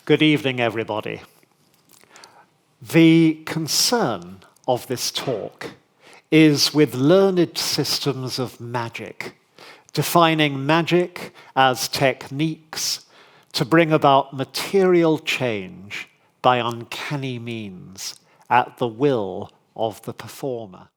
Good evening, everybody. The concern of this talk is with learned systems of magic, defining magic as techniques to bring about material change by uncanny means at the will of the performer.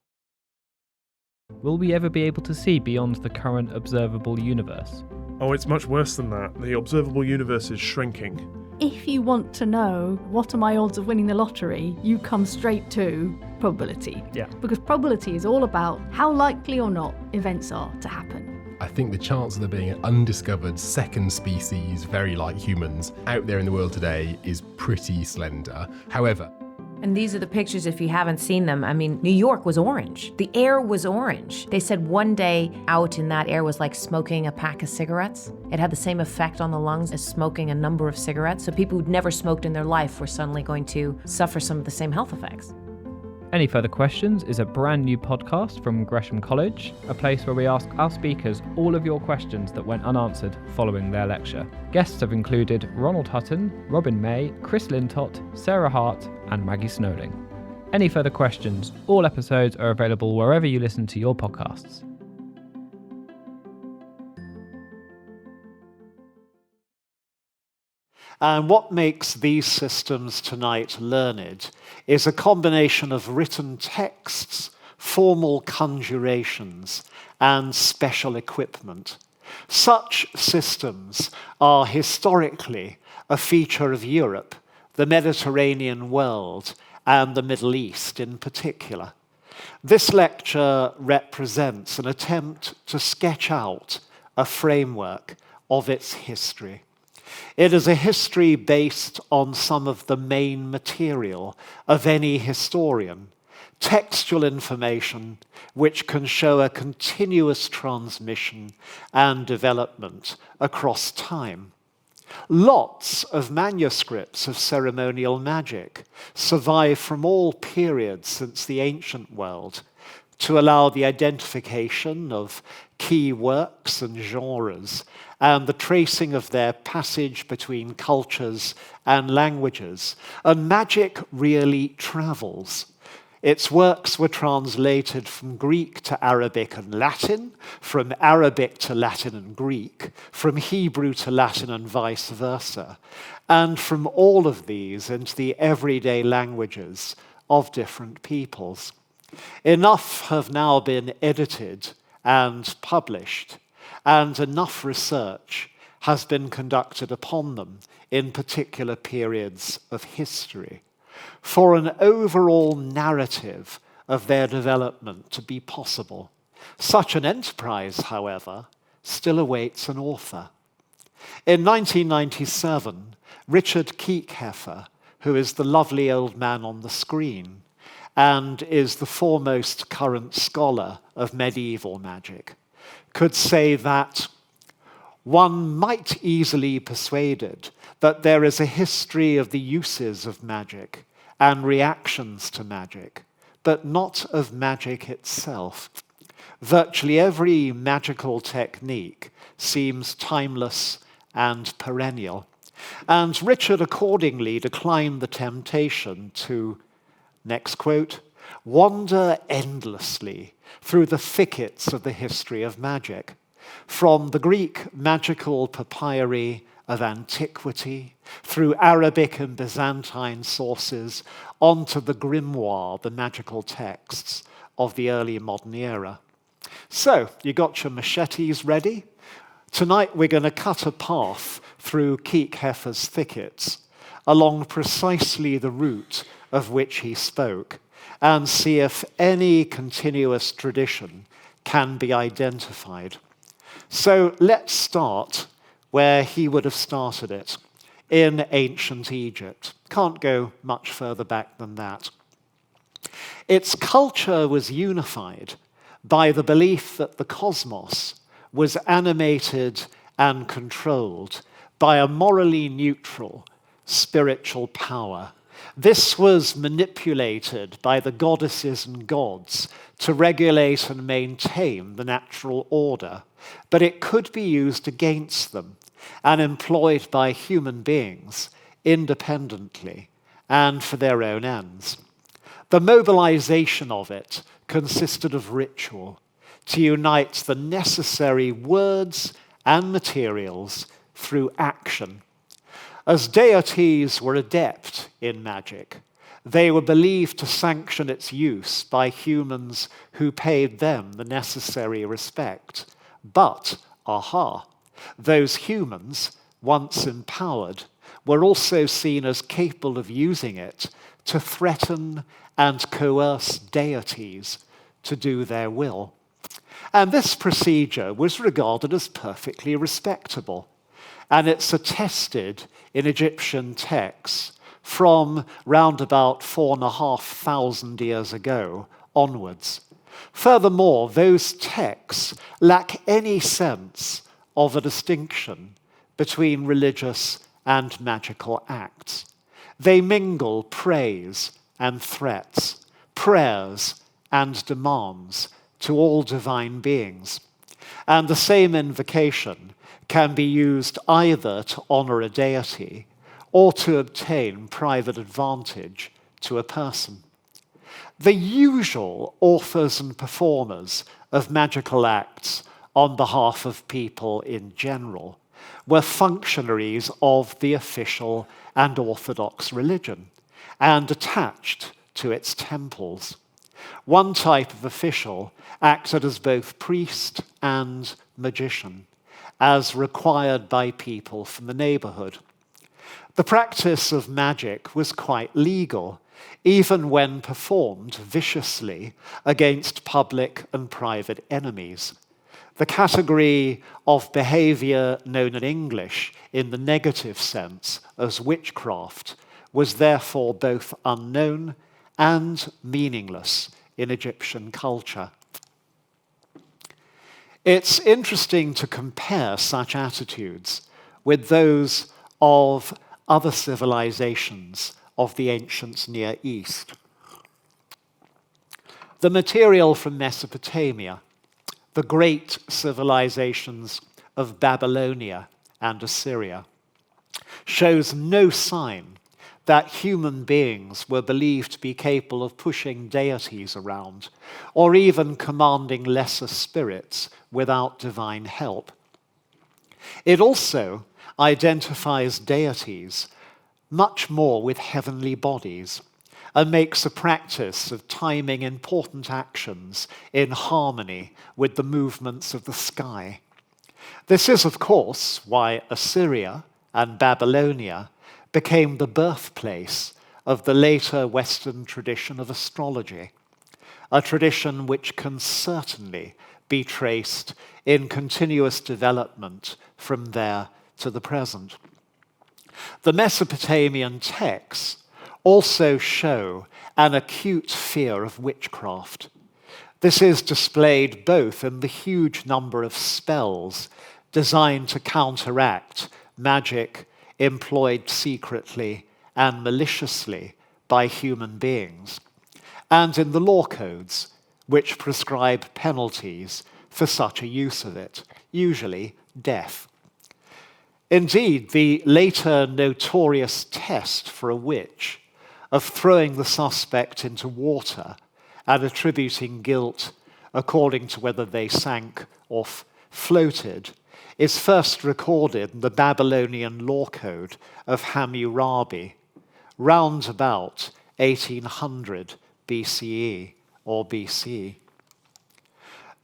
Will we ever be able to see beyond the current observable universe? Oh, it's much worse than that. The observable universe is shrinking. If you want to know what are my odds of winning the lottery, you come straight to probability. Yeah. Because probability is all about how likely or not events are to happen. I think the chance of there being an undiscovered second species, very like humans, out there in the world today is pretty slender. However, and these are the pictures if you haven't seen them. I mean, New York was orange. The air was orange. They said one day out in that air was like smoking a pack of cigarettes. It had the same effect on the lungs as smoking a number of cigarettes. So people who'd never smoked in their life were suddenly going to suffer some of the same health effects. Any Further Questions is a brand new podcast from Gresham College, a place where we ask our speakers all of your questions that went unanswered following their lecture. Guests have included Ronald Hutton, Robin May, Chris Lintott, Sarah Hart, and Maggie Snowling. Any Further Questions, all episodes are available wherever you listen to your podcasts. And what makes these systems tonight learned is a combination of written texts, formal conjurations, and special equipment. Such systems are historically a feature of Europe, the Mediterranean world, and the Middle East in particular. This lecture represents an attempt to sketch out a framework of its history. It is a history based on some of the main material of any historian, textual information which can show a continuous transmission and development across time. Lots of manuscripts of ceremonial magic survive from all periods since the ancient world to allow the identification of key works and genres and the tracing of their passage between cultures and languages. And magic really travels. Its works were translated from Greek to Arabic and Latin, from Arabic to Latin and Greek, from Hebrew to Latin and vice versa, and from all of these into the everyday languages of different peoples. Enough have now been edited and published, and enough research has been conducted upon them in particular periods of history for an overall narrative of their development to be possible. Such an enterprise, however, still awaits an author. In 1997, Richard Kiekhaefer, who is the lovely old man on the screen, and is the foremost current scholar of medieval magic, could say that one might easily be persuaded that there is a history of the uses of magic and reactions to magic, but not of magic itself. Virtually every magical technique seems timeless and perennial. And Richard accordingly declined the temptation to, next quote, wander endlessly through the thickets of the history of magic, from the Greek magical papyri of antiquity, through Arabic and Byzantine sources, onto the grimoire, the magical texts of the early modern era. So, you got your machetes ready? Tonight we're going to cut a path through Kiekhaefer's thickets, along precisely the route of which he spoke, and see if any continuous tradition can be identified. So let's start where he would have started it, in ancient Egypt. Can't go much further back than that. Its culture was unified by the belief that the cosmos was animated and controlled by a morally neutral spiritual power. This was manipulated by the goddesses and gods to regulate and maintain the natural order, but it could be used against them and employed by human beings independently and for their own ends. The mobilization of it consisted of ritual to unite the necessary words and materials through action. As deities were adept in magic, they were believed to sanction its use by humans who paid them the necessary respect. But, those humans, once empowered, were also seen as capable of using it to threaten and coerce deities to do their will. And this procedure was regarded as perfectly respectable, and it's attested in Egyptian texts from round about 4,500 years ago onwards. Furthermore, those texts lack any sense of a distinction between religious and magical acts. They mingle praise and threats, prayers and demands to all divine beings. And the same invocation can be used either to honor a deity or to obtain private advantage to a person. The usual authors and performers of magical acts on behalf of people in general were functionaries of the official and orthodox religion and attached to its temples. One type of official acted as both priest and magician, as required by people from the neighborhood. The practice of magic was quite legal, even when performed viciously against public and private enemies. The category of behavior known in English in the negative sense as witchcraft was therefore both unknown and meaningless in Egyptian culture. It's interesting to compare such attitudes with those of other civilizations of the ancient Near East. The material from Mesopotamia, the great civilizations of Babylonia and Assyria, shows no sign that human beings were believed to be capable of pushing deities around or even commanding lesser spirits without divine help. It also identifies deities much more with heavenly bodies and makes a practice of timing important actions in harmony with the movements of the sky. This is, of course, why Assyria and Babylonia became the birthplace of the later Western tradition of astrology, a tradition which can certainly be traced in continuous development from there to the present. The Mesopotamian texts also show an acute fear of witchcraft. This is displayed both in the huge number of spells designed to counteract magic employed secretly and maliciously by human beings, and in the law codes, which prescribe penalties for such a use of it, usually death. Indeed, the later notorious test for a witch of throwing the suspect into water and attributing guilt according to whether they sank or floated is first recorded in the Babylonian law code of Hammurabi, round about 1800 BCE or BC.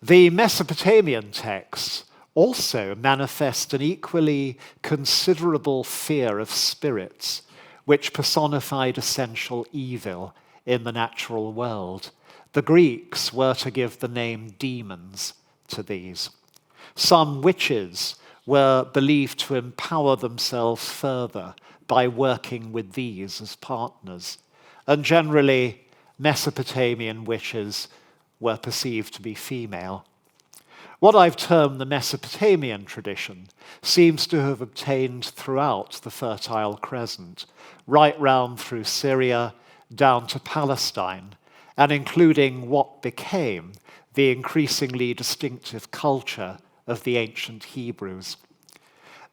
The Mesopotamian texts also manifest an equally considerable fear of spirits, which personified essential evil in the natural world. The Greeks were to give the name demons to these. Some witches were believed to empower themselves further by working with these as partners, and generally Mesopotamian witches were perceived to be female. What I've termed the Mesopotamian tradition seems to have obtained throughout the Fertile Crescent, right round through Syria, down to Palestine, and including what became the increasingly distinctive culture of the ancient Hebrews.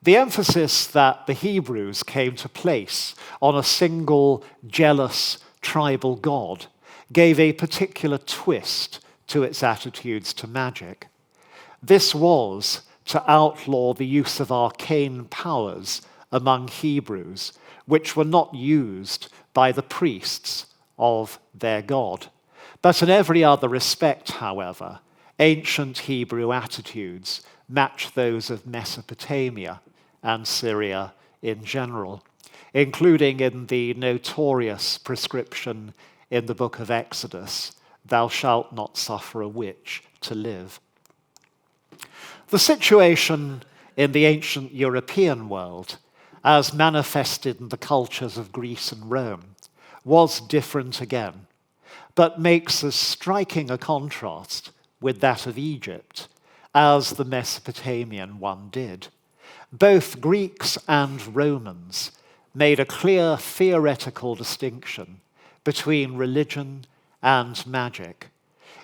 The emphasis that the Hebrews came to place on a single, jealous, tribal god gave a particular twist to its attitudes to magic. This was to outlaw the use of arcane powers among Hebrews, which were not used by the priests of their god. But in every other respect, however, ancient Hebrew attitudes match those of Mesopotamia and Syria in general, including in the notorious prescription in the book of Exodus, "Thou shalt not suffer a witch to live." The situation in the ancient European world, as manifested in the cultures of Greece and Rome, was different again, but makes as striking a contrast with that of Egypt as the Mesopotamian one did. Both Greeks and Romans made a clear theoretical distinction between religion and magic.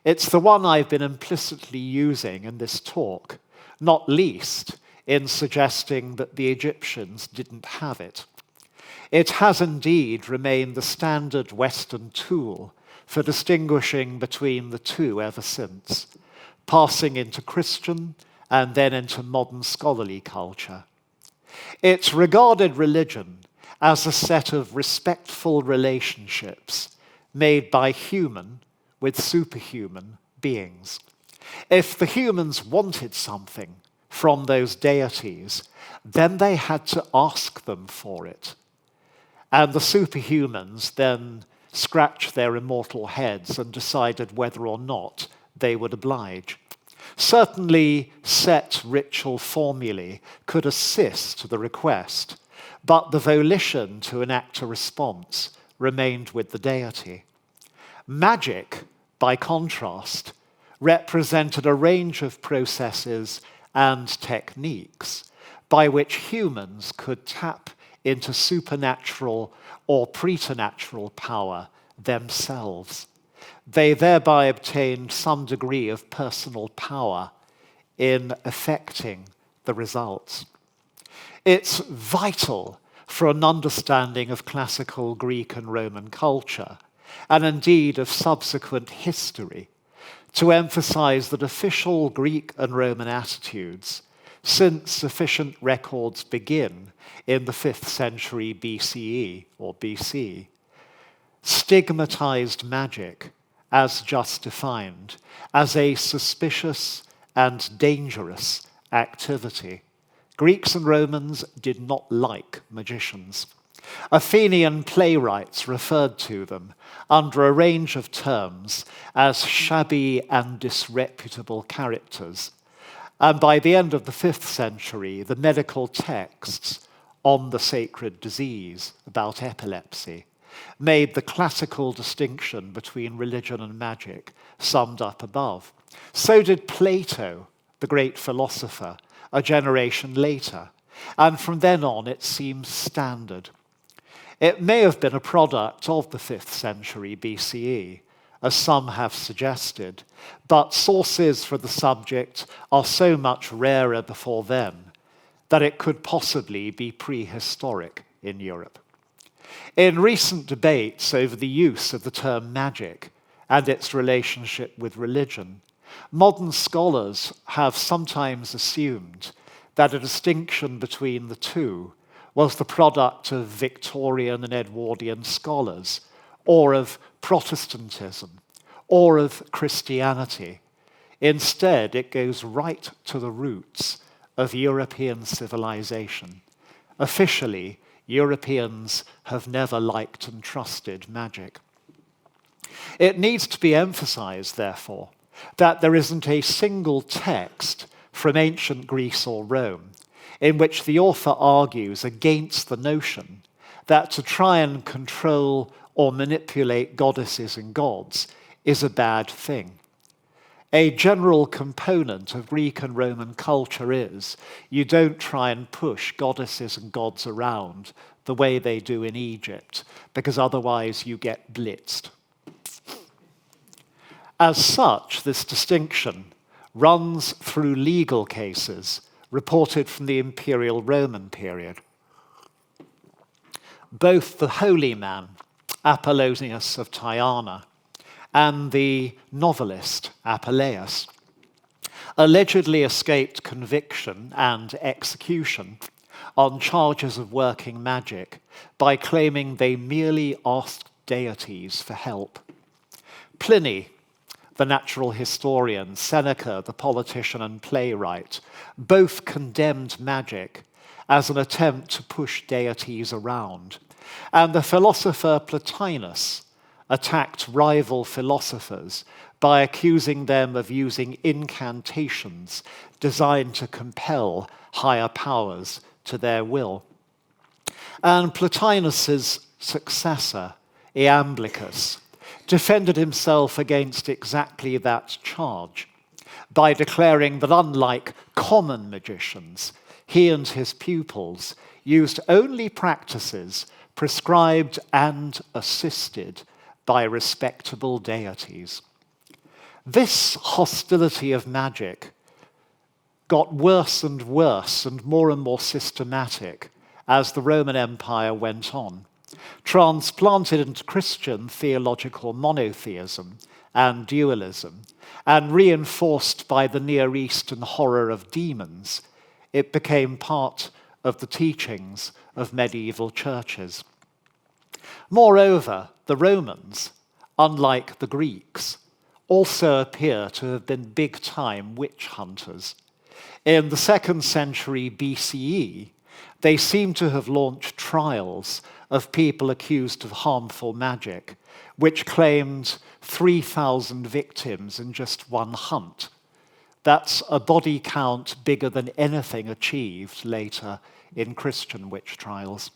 It's the one I've been implicitly using in this talk, not least in suggesting that the Egyptians didn't have it. It has indeed remained the standard Western tool for distinguishing between the two ever since, passing into Christian and then into modern scholarly culture. It regarded religion as a set of respectful relationships made by human with superhuman beings. If the humans wanted something from those deities, then they had to ask them for it. And the superhumans then scratched their immortal heads and decided whether or not they would oblige. Certainly, set ritual formulae could assist the request, but the volition to enact a response remained with the deity. Magic, by contrast, represented a range of processes and techniques by which humans could tap into supernatural or preternatural power themselves. They thereby obtained some degree of personal power in affecting the results. It's vital for an understanding of classical Greek and Roman culture, and indeed of subsequent history, to emphasize that official Greek and Roman attitudes, since sufficient records begin in the 5th century BCE or BC, stigmatized magic as just defined as a suspicious and dangerous activity. Greeks and Romans did not like magicians. Athenian playwrights referred to them under a range of terms as shabby and disreputable characters. And by the end of the 5th century, the medical texts on the sacred disease about epilepsy made the classical distinction between religion and magic summed up above. So did Plato, the great philosopher, a generation later, and from then on it seems standard. It may have been a product of the 5th century BCE, as some have suggested, but sources for the subject are so much rarer before then that it could possibly be prehistoric in Europe. In recent debates over the use of the term magic and its relationship with religion, modern scholars have sometimes assumed that a distinction between the two was the product of Victorian and Edwardian scholars, or of Protestantism, or of Christianity. Instead, it goes right to the roots of European civilization. Officially, Europeans have never liked and trusted magic. It needs to be emphasized, therefore, that there isn't a single text from ancient Greece or Rome in which the author argues against the notion that to try and control or manipulate goddesses and gods is a bad thing. A general component of Greek and Roman culture is you don't try and push goddesses and gods around the way they do in Egypt, because otherwise you get blitzed. As such, this distinction runs through legal cases reported from the Imperial Roman period. Both the holy man, Apollonius of Tyana, and the novelist, Apuleius, allegedly escaped conviction and execution on charges of working magic by claiming they merely asked deities for help. Pliny, the natural historian, Seneca, the politician and playwright, both condemned magic as an attempt to push deities around. And the philosopher Plotinus attacked rival philosophers by accusing them of using incantations designed to compel higher powers to their will. And Plotinus's successor, Iamblichus, defended himself against exactly that charge by declaring that unlike common magicians, he and his pupils used only practices prescribed and assisted by respectable deities. This hostility of magic got worse and worse and more systematic as the Roman Empire went on, transplanted into Christian theological monotheism and dualism, and reinforced by the Near Eastern horror of demons. It became part of the teachings of medieval churches. Moreover, the Romans, unlike the Greeks, also appear to have been big-time witch hunters. In the 2nd century BCE, they seem to have launched trials of people accused of harmful magic, which claimed 3,000 victims in just one hunt. That's a body count bigger than anything achieved later in Christian witch trials.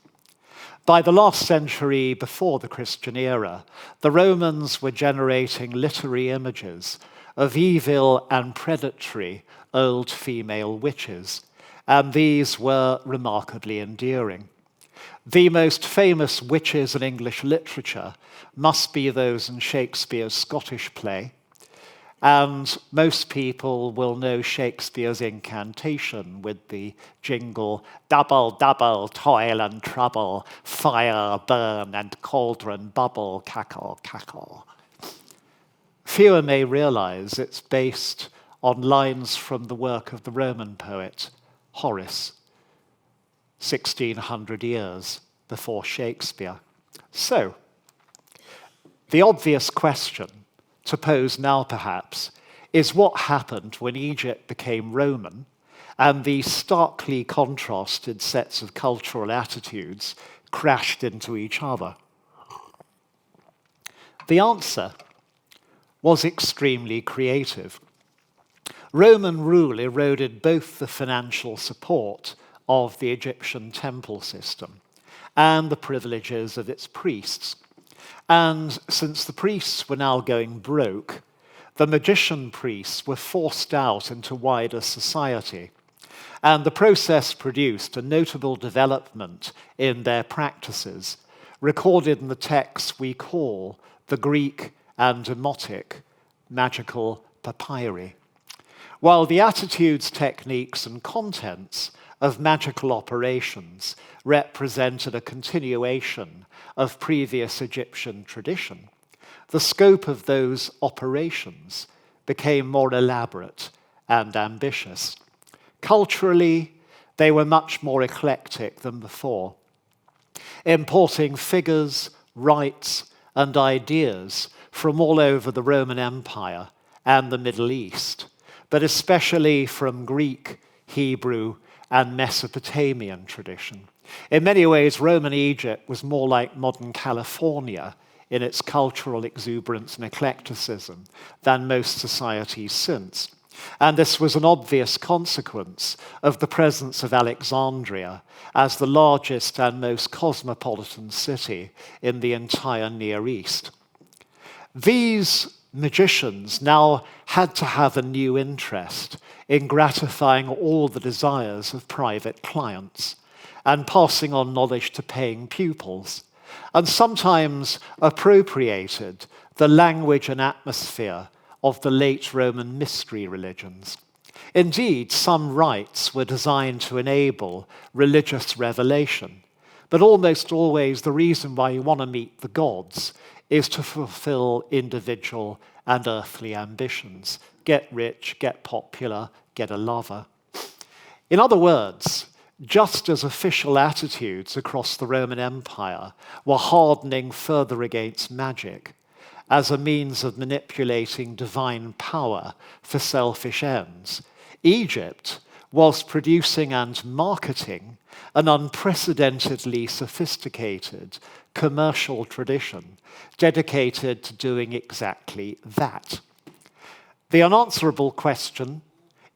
By the last century before the Christian era, the Romans were generating literary images of evil and predatory old female witches, and these were remarkably endearing. The most famous witches in English literature must be those in Shakespeare's Scottish play, and most people will know Shakespeare's incantation with the jingle, double, double, toil and trouble, fire, burn, and cauldron, bubble, cackle, cackle. Fewer may realize it's based on lines from the work of the Roman poet Horace, 1600 years before Shakespeare. So, the obvious question to pose now, perhaps, is what happened when Egypt became Roman and these starkly contrasted sets of cultural attitudes crashed into each other? The answer was extremely creative. Roman rule eroded both the financial support of the Egyptian temple system and the privileges of its priests. And since the priests were now going broke, the magician priests were forced out into wider society. And the process produced a notable development in their practices, recorded in the texts we call the Greek and Demotic magical papyri. While the attitudes, techniques, and contents of magical operations represented a continuation of previous Egyptian tradition, the scope of those operations became more elaborate and ambitious. Culturally, they were much more eclectic than before, importing figures, rites, and ideas from all over the Roman Empire and the Middle East, but especially from Greek, Hebrew, and Mesopotamian tradition. In many ways, Roman Egypt was more like modern California in its cultural exuberance and eclecticism than most societies since. And this was an obvious consequence of the presence of Alexandria as the largest and most cosmopolitan city in the entire Near East. These magicians now had to have a new interest in gratifying all the desires of private clients and passing on knowledge to paying pupils, and sometimes appropriated the language and atmosphere of the late Roman mystery religions. Indeed, some rites were designed to enable religious revelation, but almost always the reason why you want to meet the gods is to fulfill individual and earthly ambitions. Get rich, get popular, get a lover. In other words, just as official attitudes across the Roman Empire were hardening further against magic as a means of manipulating divine power for selfish ends, Egypt was producing and marketing an unprecedentedly sophisticated commercial tradition dedicated to doing exactly that. The unanswerable question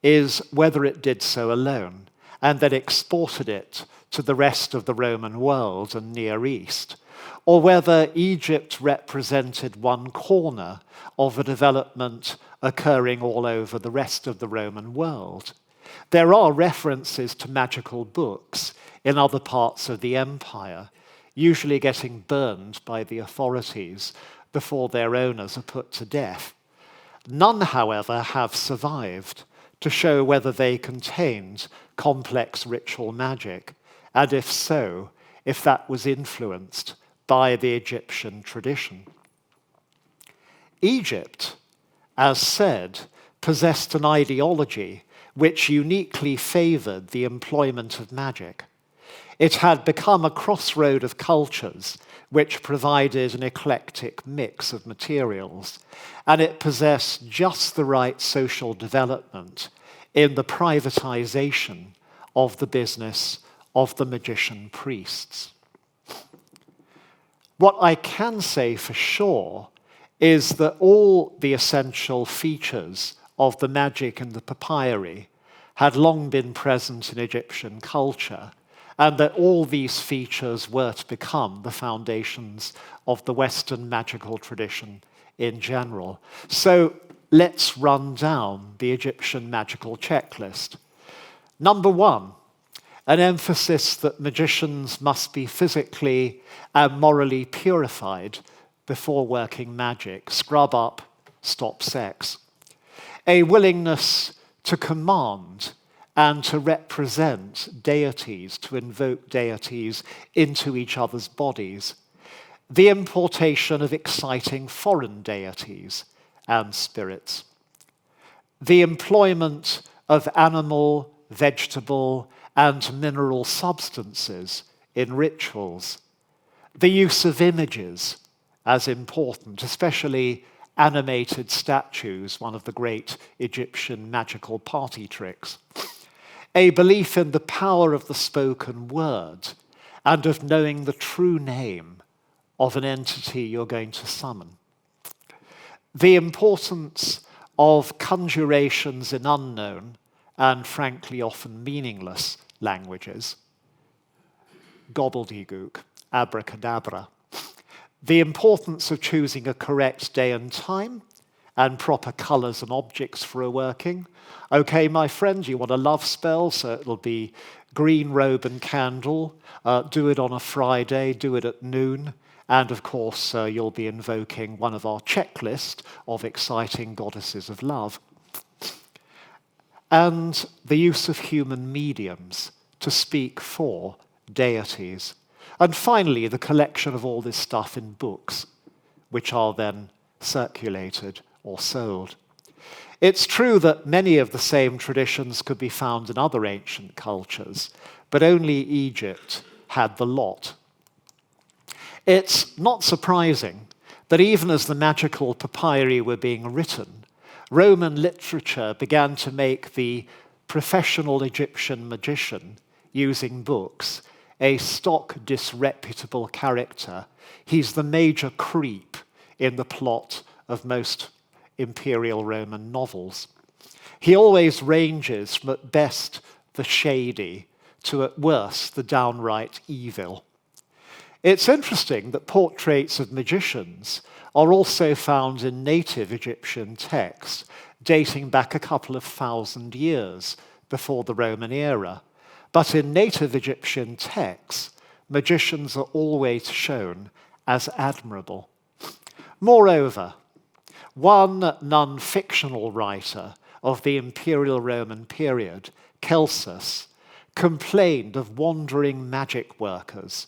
is whether it did so alone and then exported it to the rest of the Roman world and Near East, or whether Egypt represented one corner of a development occurring all over the rest of the Roman world. There are references to magical books in other parts of the empire, usually getting burned by the authorities before their owners are put to death. None, however, have survived to show whether they contained complex ritual magic, and if so, if that was influenced by the Egyptian tradition. Egypt, as said, possessed an ideology which uniquely favored the employment of magic. It had become a crossroad of cultures which provided an eclectic mix of materials, and it possessed just the right social development in the privatization of the business of the magician priests. What I can say for sure is that all the essential features of the magic and the papyri had long been present in Egyptian culture, and that all these features were to become the foundations of the Western magical tradition in general. So let's run down the Egyptian magical checklist. Number 1, an emphasis that magicians must be physically and morally purified before working magic. Scrub up, stop sex. A willingness to command and to represent deities, to invoke deities into each other's bodies. The importation of exciting foreign deities and spirits. The employment of animal, vegetable, and mineral substances in rituals. The use of images as important, especially animated statues, one of the great Egyptian magical party tricks. A belief in the power of the spoken word and of knowing the true name of an entity you're going to summon. The importance of conjurations in unknown and frankly often meaningless languages. Gobbledygook, abracadabra. The importance of choosing a correct day and time and proper colours and objects for a working. Okay, my friend, you want a love spell, so it'll be green robe and candle. Do it on a Friday, do it at noon. And of course, you'll be invoking one of our checklist of exciting goddesses of love. And the use of human mediums to speak for deities. And finally, the collection of all this stuff in books, which are then circulated or sold. It's true that many of the same traditions could be found in other ancient cultures, but only Egypt had the lot. It's not surprising that even as the magical papyri were being written, Roman literature began to make the professional Egyptian magician using books a stock disreputable character. He's the major creep in the plot of most imperial Roman novels. He always ranges from at best the shady to at worst the downright evil. It's interesting that portraits of magicians are also found in native Egyptian texts dating back a couple of thousand years before the Roman era. But in native Egyptian texts, magicians are always shown as admirable. Moreover, one non-fictional writer of the Imperial Roman period, Celsus, complained of wandering magic workers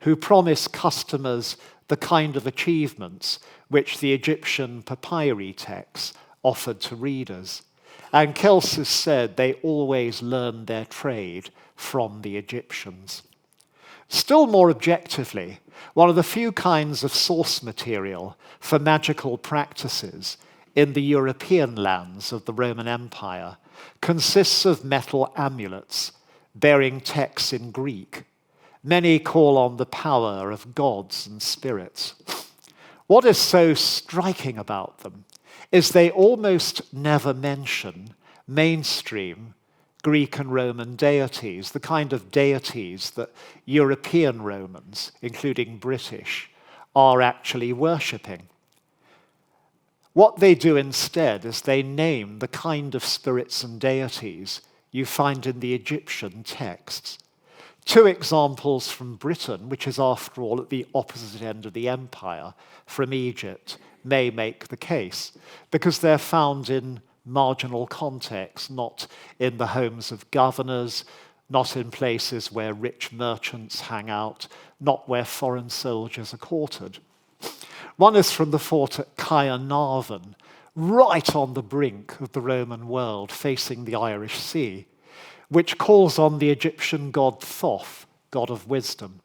who promised customers the kind of achievements which the Egyptian papyri texts offered to readers. And Celsus said they always learned their trade from the Egyptians. Still more objectively, one of the few kinds of source material for magical practices in the European lands of the Roman Empire consists of metal amulets bearing texts in Greek. Many call on the power of gods and spirits. What is so striking about them is they almost never mention mainstream Greek and Roman deities, the kind of deities that European Romans, including British, are actually worshipping. What they do instead is they name the kind of spirits and deities you find in the Egyptian texts. Two examples from Britain, which is after all at the opposite end of the empire from Egypt, may make the case, because they're found in marginal contexts, not in the homes of governors, not in places where rich merchants hang out, not where foreign soldiers are quartered. One is from the fort at Caernarvon, right on the brink of the Roman world, facing the Irish Sea, which calls on the Egyptian god Thoth, god of wisdom,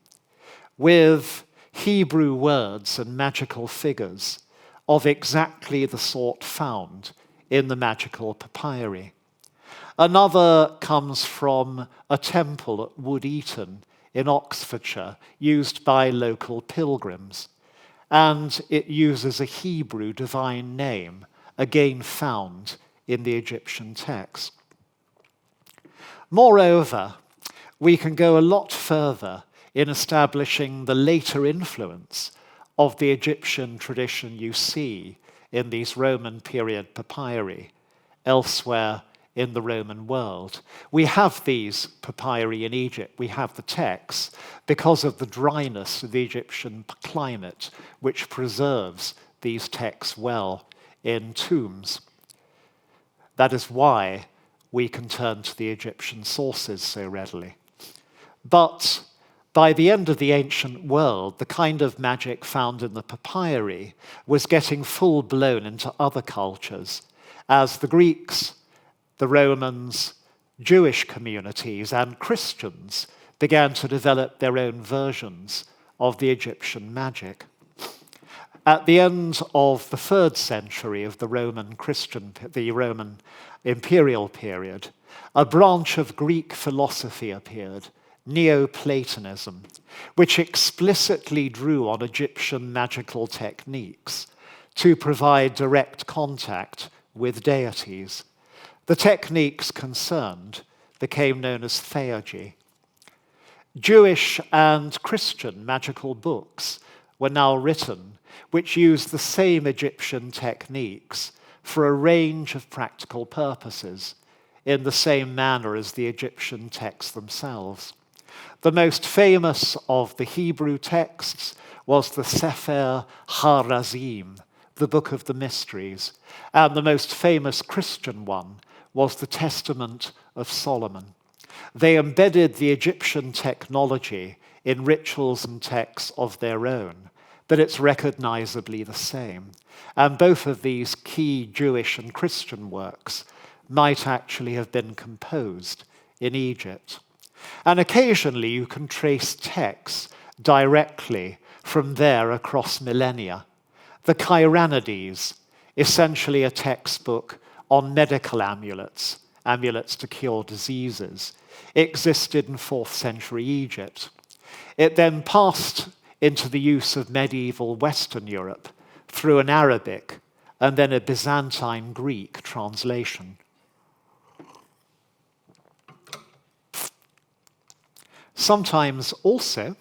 with Hebrew words and magical figures of exactly the sort found in the magical papyri. Another comes from a temple at Wood Eaton in Oxfordshire, used by local pilgrims, and it uses a Hebrew divine name, again found in the Egyptian text. Moreover, we can go a lot further in establishing the later influence of the Egyptian tradition you see in these Roman period papyri elsewhere in the Roman world. We have these papyri in Egypt, we have the texts, because of the dryness of the Egyptian climate, which preserves these texts well in tombs. That is why we can turn to the Egyptian sources so readily. But by the end of the ancient world, the kind of magic found in the papyri was getting full-blown into other cultures, as the Greeks, the Romans, Jewish communities, and Christians began to develop their own versions of the Egyptian magic. At the end of the 3rd century of the Roman imperial period, a branch of Greek philosophy appeared, Neoplatonism, which explicitly drew on Egyptian magical techniques to provide direct contact with deities. The techniques concerned became known as Theology. Jewish and Christian magical books were now written which used the same Egyptian techniques for a range of practical purposes in the same manner as the Egyptian texts themselves. The most famous of the Hebrew texts was the Sefer HaRazim, the Book of the Mysteries, and the most famous Christian one was the Testament of Solomon. They embedded the Egyptian technology in rituals and texts of their own, but it's recognizably the same. And both of these key Jewish and Christian works might actually have been composed in Egypt. And occasionally you can trace texts directly from there across millennia. The Kyranides, essentially a textbook on medical amulets, amulets to cure diseases, existed in 4th century Egypt. It then passed into the use of medieval Western Europe through an Arabic and then a Byzantine Greek translation. Sometimes also,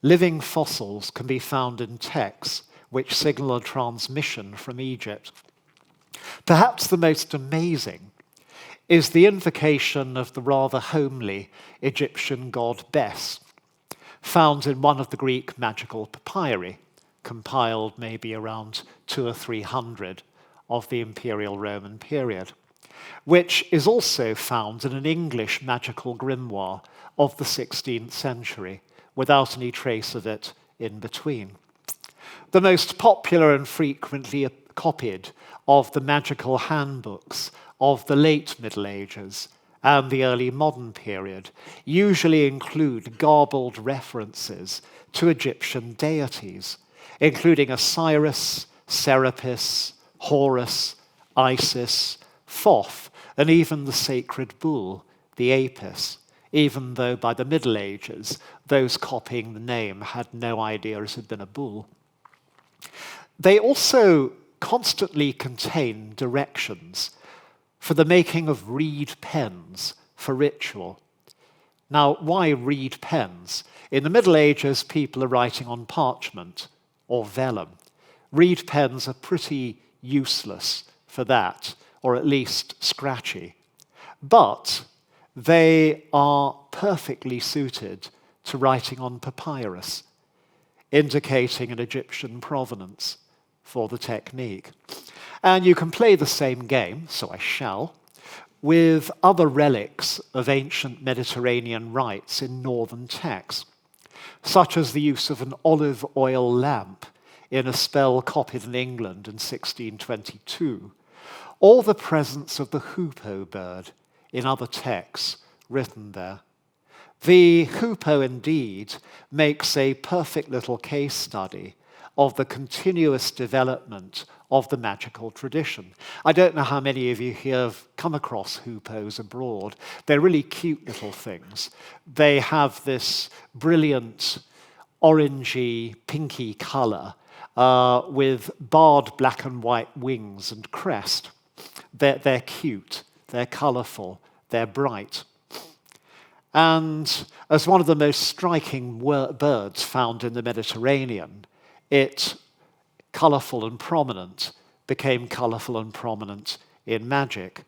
living fossils can be found in texts which signal a transmission from Egypt. Perhaps the most amazing is the invocation of the rather homely Egyptian god Bes, found in one of the Greek magical papyri, compiled maybe around 200 or 300 of the Imperial Roman period. which is also found in an English magical grimoire of the 16th century, without any trace of it in between. The most popular and frequently copied of the magical handbooks of the late Middle Ages and the early modern period usually include garbled references to Egyptian deities, including Osiris, Serapis, Horus, Isis, Thoth, and even the sacred bull, the Apis, even though by the Middle Ages, those copying the name had no idea it had been a bull. They also constantly contain directions for the making of reed pens for ritual. Now, why reed pens? In the Middle Ages, people are writing on parchment or vellum. Reed pens are pretty useless for that, or at least scratchy. But they are perfectly suited to writing on papyrus, indicating an Egyptian provenance for the technique. And you can play the same game, so I shall, with other relics of ancient Mediterranean rites in northern texts, such as the use of an olive oil lamp in a spell copied in England in 1622, or the presence of the hoopoe bird in other texts written there. The hoopoe indeed makes a perfect little case study of the continuous development of the magical tradition. I don't know how many of you here have come across hoopoes abroad. They're really cute little things. They have this brilliant orangey, pinky colour with barred black and white wings and crest. They're cute, they're colourful, they're bright. And as one of the most striking birds found in the Mediterranean, it, colourful and prominent, became colourful and prominent in magic.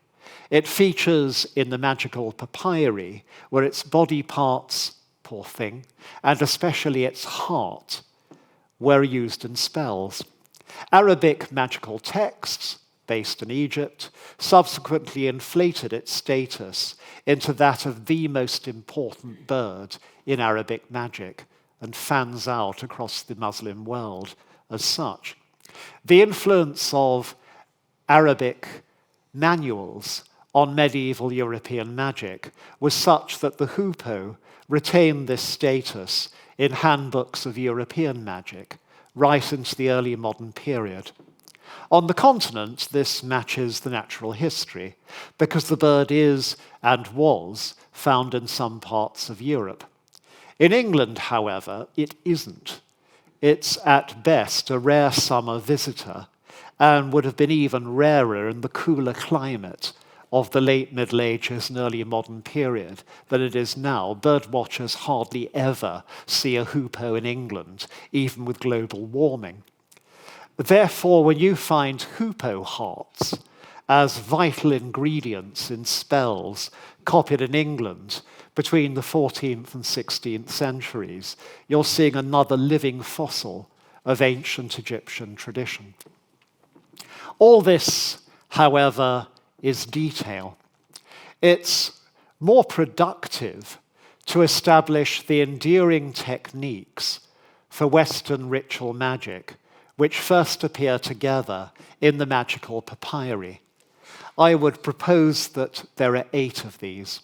It features in the magical papyri, where its body parts, poor thing, and especially its heart, were used in spells. Arabic magical texts, based in Egypt, subsequently inflated its status into that of the most important bird in Arabic magic, and fans out across the Muslim world as such. The influence of Arabic manuals on medieval European magic was such that the hoopoe retained this status in handbooks of European magic right into the early modern period. On the continent, this matches the natural history, because the bird is and was found in some parts of Europe. In England, however, it isn't. It's at best a rare summer visitor, and would have been even rarer in the cooler climate of the late Middle Ages and early modern period than it is now. Birdwatchers hardly ever see a hoopoe in England, even with global warming. Therefore, when you find hoopoe hearts as vital ingredients in spells copied in England between the 14th and 16th centuries, you're seeing another living fossil of ancient Egyptian tradition. All this, however, is detail. It's more productive to establish the enduring techniques for Western ritual magic, which first appear together in the magical papyri. I would propose that there are 8 of these.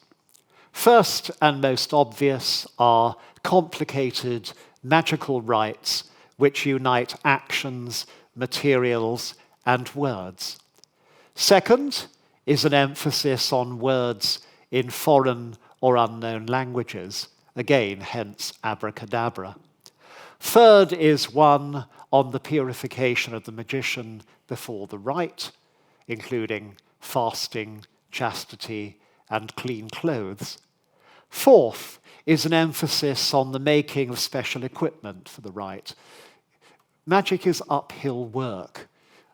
First and most obvious are complicated magical rites which unite actions, materials, and words. Second is an emphasis on words in foreign or unknown languages, again, hence abracadabra. Third is one on the purification of the magician before the rite, including fasting, chastity, and clean clothes. Fourth is an emphasis on the making of special equipment for the rite. Magic is uphill work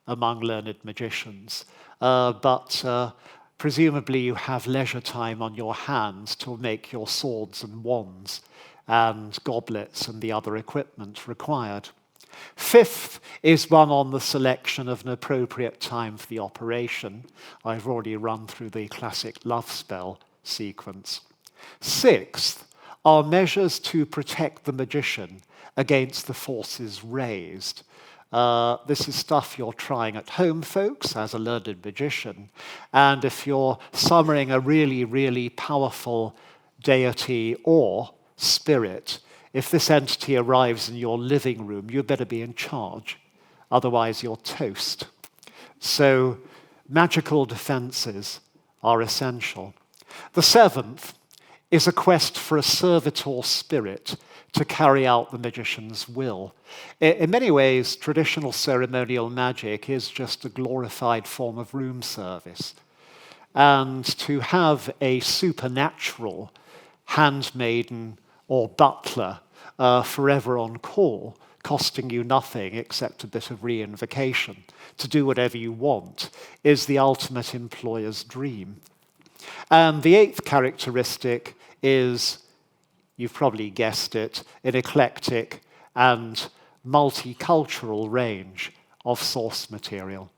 among learned magicians, but presumably you have leisure time on your hands to make your swords and wands and goblets and the other equipment required. Fifth is one on the selection of an appropriate time for the operation. I've already run through the classic love spell sequence. Sixth are measures to protect the magician against the forces raised. This is stuff you're trying at home, folks, as a learned magician. And if you're summoning a really, really powerful deity or spirit, if this entity arrives in your living room, you better be in charge. Otherwise, you're toast. So magical defenses are essential. The seventh is a quest for a servitor spirit to carry out the magician's will. In many ways, traditional ceremonial magic is just a glorified form of room service. And to have a supernatural handmaiden or butler forever on call, costing you nothing except a bit of re-invocation, to do whatever you want, is the ultimate employer's dream. And the eighth characteristic is, you've probably guessed it, an eclectic and multicultural range of source material.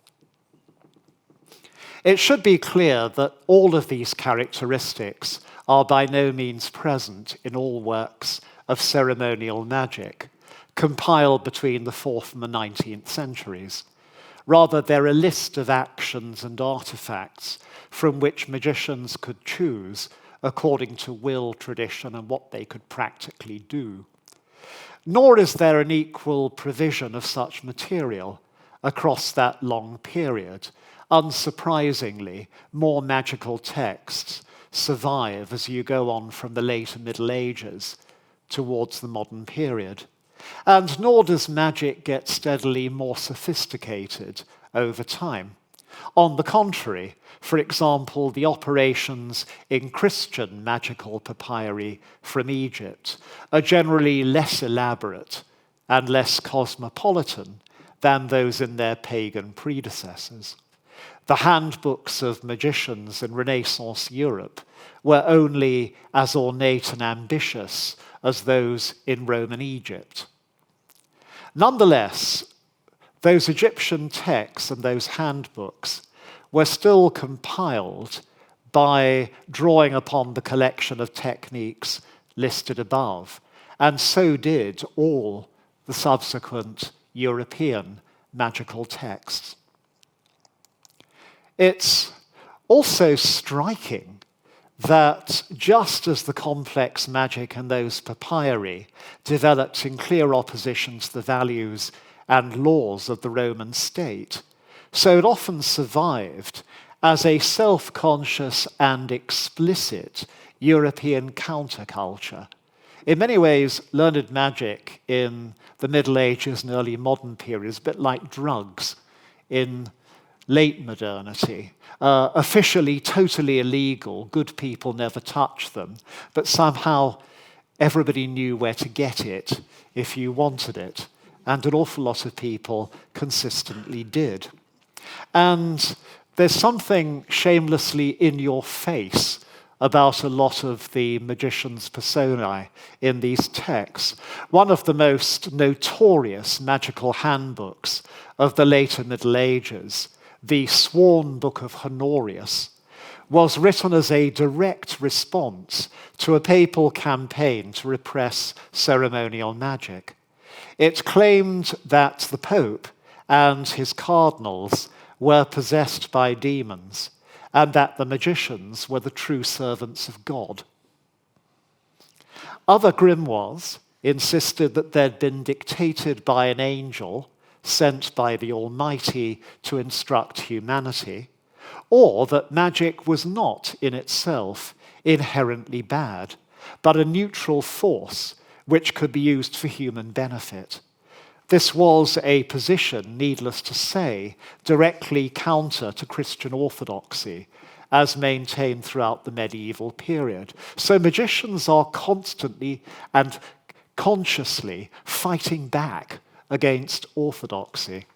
It should be clear that all of these characteristics are by no means present in all works of ceremonial magic, compiled between the 4th and the 19th centuries. Rather, they're a list of actions and artifacts from which magicians could choose according to will, tradition, and what they could practically do. Nor is there an equal provision of such material across that long period. Unsurprisingly, more magical texts survive as you go on from the later Middle Ages towards the modern period. And nor does magic get steadily more sophisticated over time. On the contrary, for example, the operations in Christian magical papyri from Egypt are generally less elaborate and less cosmopolitan than those in their pagan predecessors. The handbooks of magicians in Renaissance Europe were only as ornate and ambitious as those in Roman Egypt. Nonetheless, those Egyptian texts and those handbooks were still compiled by drawing upon the collection of techniques listed above, and so did all the subsequent European magical texts. It's also striking that just as the complex magic in those papyri developed in clear opposition to the values and laws of the Roman state, so it often survived as a self-conscious and explicit European counterculture. In many ways, learned magic in the Middle Ages and early modern periods, a bit like drugs in late modernity, officially totally illegal, good people never touch them, but somehow everybody knew where to get it if you wanted it, and an awful lot of people consistently did. And there's something shamelessly in your face about a lot of the magician's personae in these texts. One of the most notorious magical handbooks of the later Middle Ages, the Sworn Book of Honorius, was written as a direct response to a papal campaign to repress ceremonial magic. It claimed that the Pope and his cardinals were possessed by demons, and that the magicians were the true servants of God. Other grimoires insisted that they'd been dictated by an angel sent by the Almighty to instruct humanity, or that magic was not in itself inherently bad, but a neutral force which could be used for human benefit. This was a position, needless to say, directly counter to Christian orthodoxy, as maintained throughout the medieval period. So magicians are constantly and consciously fighting back against orthodoxy.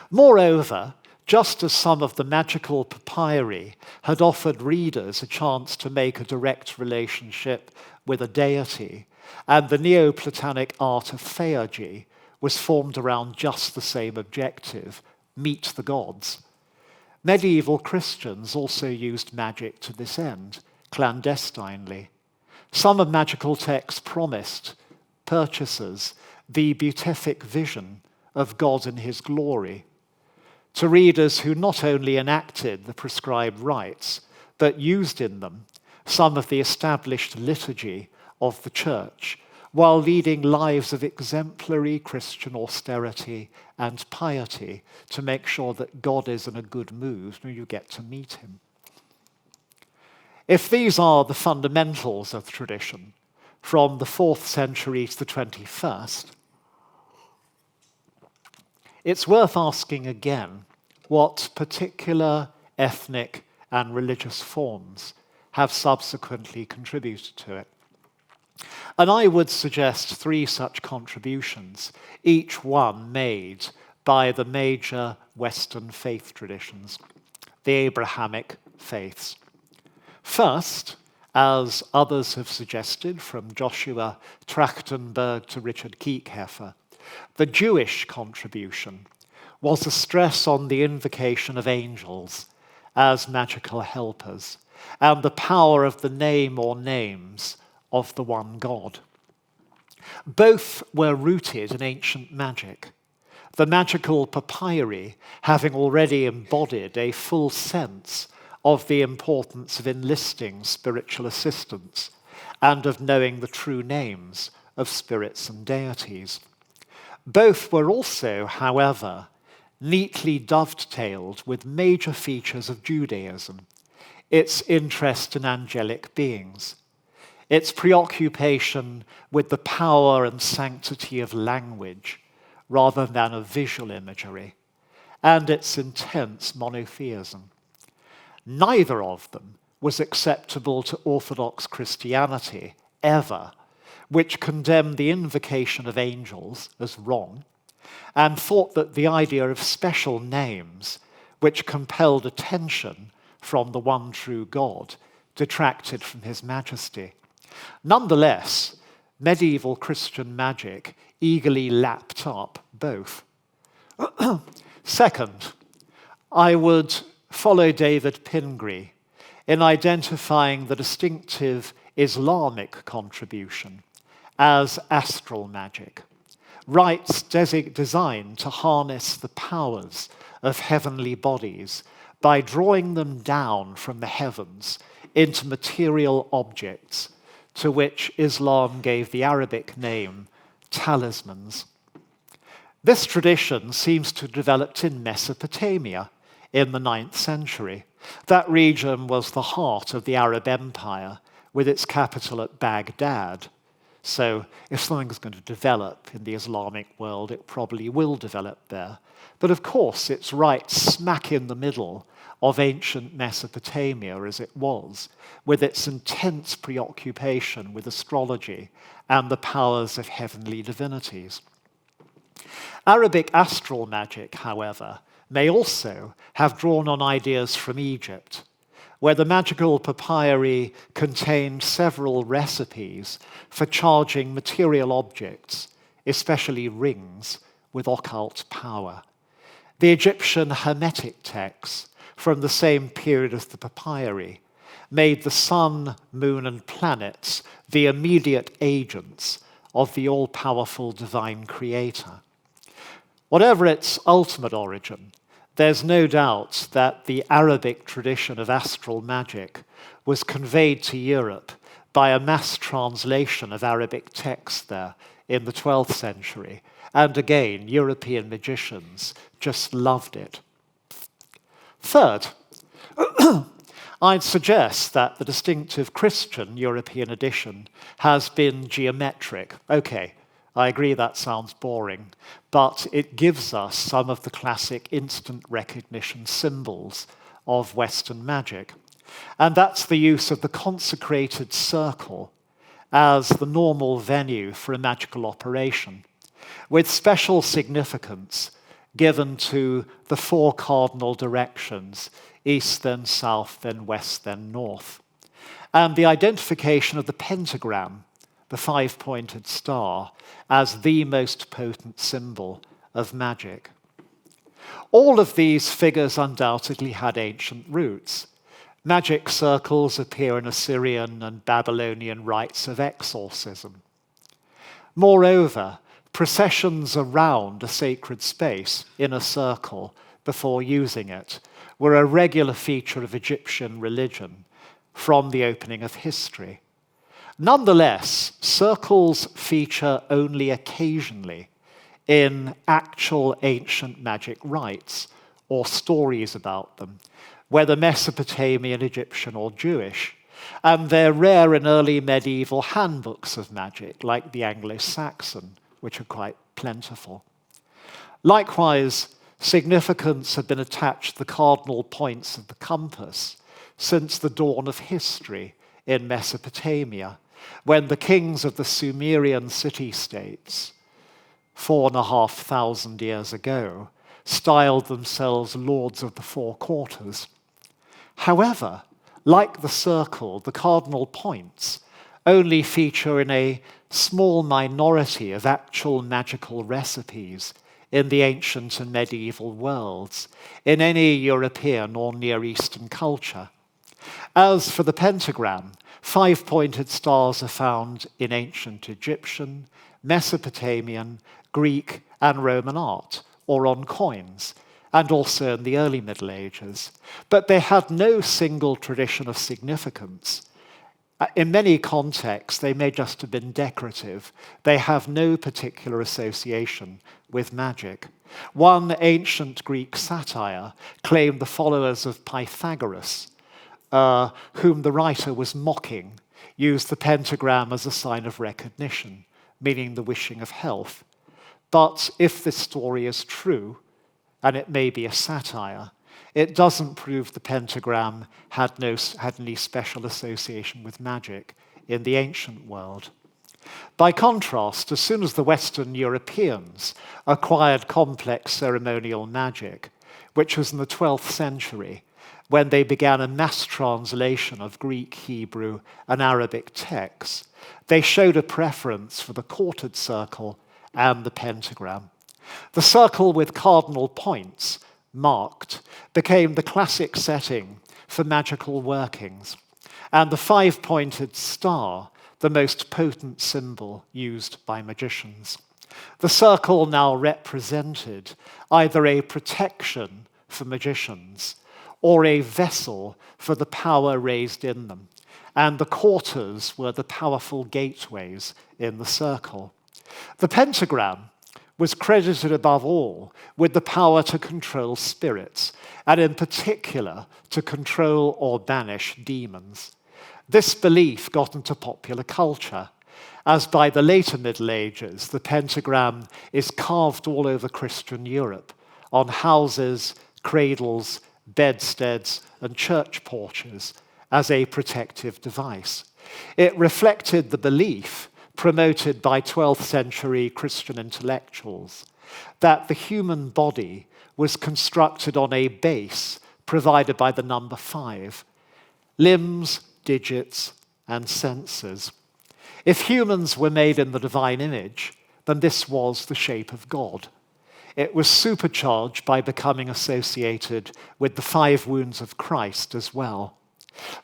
Moreover, just as some of the magical papyri had offered readers a chance to make a direct relationship with a deity, and the Neoplatonic art of theology was formed around just the same objective: meet the gods. Medieval Christians also used magic to this end, clandestinely. Some of magical texts promised purchasers the beatific vision of God in his glory, to readers who not only enacted the prescribed rites, but used in them some of the established liturgy of the Church, while leading lives of exemplary Christian austerity and piety to make sure that God is in a good mood when you get to meet him. If these are the fundamentals of tradition, from the 4th century to the 21st, it's worth asking again what particular ethnic and religious forms have subsequently contributed to it. And I would suggest 3 such contributions, each one made by the major Western faith traditions, the Abrahamic faiths. First, as others have suggested, from Joshua Trachtenberg to Richard Kiekhaefer, the Jewish contribution was a stress on the invocation of angels as magical helpers and the power of the name or names of the one God. Both were rooted in ancient magic, the magical papyri having already embodied a full sense of the importance of enlisting spiritual assistance and of knowing the true names of spirits and deities. Both were also, however, neatly dovetailed with major features of Judaism, its interest in angelic beings, its preoccupation with the power and sanctity of language rather than of visual imagery, and its intense monotheism. Neither of them was acceptable to Orthodox Christianity ever, which condemned the invocation of angels as wrong and thought that the idea of special names, which compelled attention from the one true God, detracted from his majesty. Nonetheless, medieval Christian magic eagerly lapped up both. Second, I would follow David Pingree in identifying the distinctive Islamic contribution as astral magic, rites designed to harness the powers of heavenly bodies by drawing them down from the heavens into material objects, to which Islam gave the Arabic name talismans. This tradition seems to have developed in Mesopotamia in the 9th century. That region was the heart of the Arab Empire, with its capital at Baghdad. So if something's going to develop in the Islamic world, it probably will develop there. But of course, it's right smack in the middle of ancient Mesopotamia as it was, with its intense preoccupation with astrology and the powers of heavenly divinities. Arabic astral magic, however, may also have drawn on ideas from Egypt, where the magical papyri contained several recipes for charging material objects, especially rings, with occult power. The Egyptian Hermetic texts from the same period as the papyri made the sun, moon, and planets the immediate agents of the all-powerful divine creator. Whatever its ultimate origin, there's no doubt that the Arabic tradition of astral magic was conveyed to Europe by a mass translation of Arabic texts there in the 12th century. And again, European magicians just loved it. Third, I'd suggest that the distinctive Christian European edition has been geometric. Okay, I agree that sounds boring, but it gives us some of the classic instant recognition symbols of Western magic. And that's the use of the consecrated circle as the normal venue for a magical operation, with special significance given to the 4 cardinal directions, east, then south, then west, then north. And the identification of the pentagram the five-pointed star, as the most potent symbol of magic. All of these figures undoubtedly had ancient roots. Magic circles appear in Assyrian and Babylonian rites of exorcism. Moreover, processions around a sacred space in a circle before using it were a regular feature of Egyptian religion from the opening of history. Nonetheless, circles feature only occasionally in actual ancient magic rites or stories about them, whether Mesopotamian, Egyptian, or Jewish, and they're rare in early medieval handbooks of magic, like the Anglo-Saxon, which are quite plentiful. Likewise, significance had been attached to the cardinal points of the compass since the dawn of history in Mesopotamia, when the kings of the Sumerian city-states, 4,500 years ago, styled themselves lords of the four quarters. However, like the circle, the cardinal points only feature in a small minority of actual magical recipes in the ancient and medieval worlds, in any European or Near Eastern culture. As for the pentagram, five-pointed stars are found in ancient Egyptian, Mesopotamian, Greek, and Roman art, or on coins, and also in the early Middle Ages. But they had no single tradition of significance. In many contexts, they may just have been decorative. They have no particular association with magic. One ancient Greek satire claimed the followers of Pythagoras, whom the writer was mocking, used the pentagram as a sign of recognition, meaning the wishing of health. But if this story is true, and it may be a satire, it doesn't prove the pentagram had any special association with magic in the ancient world. By contrast, as soon as the Western Europeans acquired complex ceremonial magic, which was in the 12th century, when they began a mass translation of Greek, Hebrew, and Arabic texts, they showed a preference for the quartered circle and the pentagram. The circle with cardinal points marked became the classic setting for magical workings, and the five-pointed star the most potent symbol used by magicians. The circle now represented either a protection for magicians or a vessel for the power raised in them, and the quarters were the powerful gateways in the circle. The pentagram was credited above all with the power to control spirits, and in particular to control or banish demons. This belief got into popular culture, as by the later Middle Ages, the pentagram is carved all over Christian Europe, on houses, cradles, bedsteads, and church porches, as a protective device. It reflected the belief promoted by 12th century Christian intellectuals that the human body was constructed on a base provided by the number 5, limbs, digits, and senses. If humans were made in the divine image, then this was the shape of God. It was supercharged by becoming associated with the 5 wounds of Christ as well.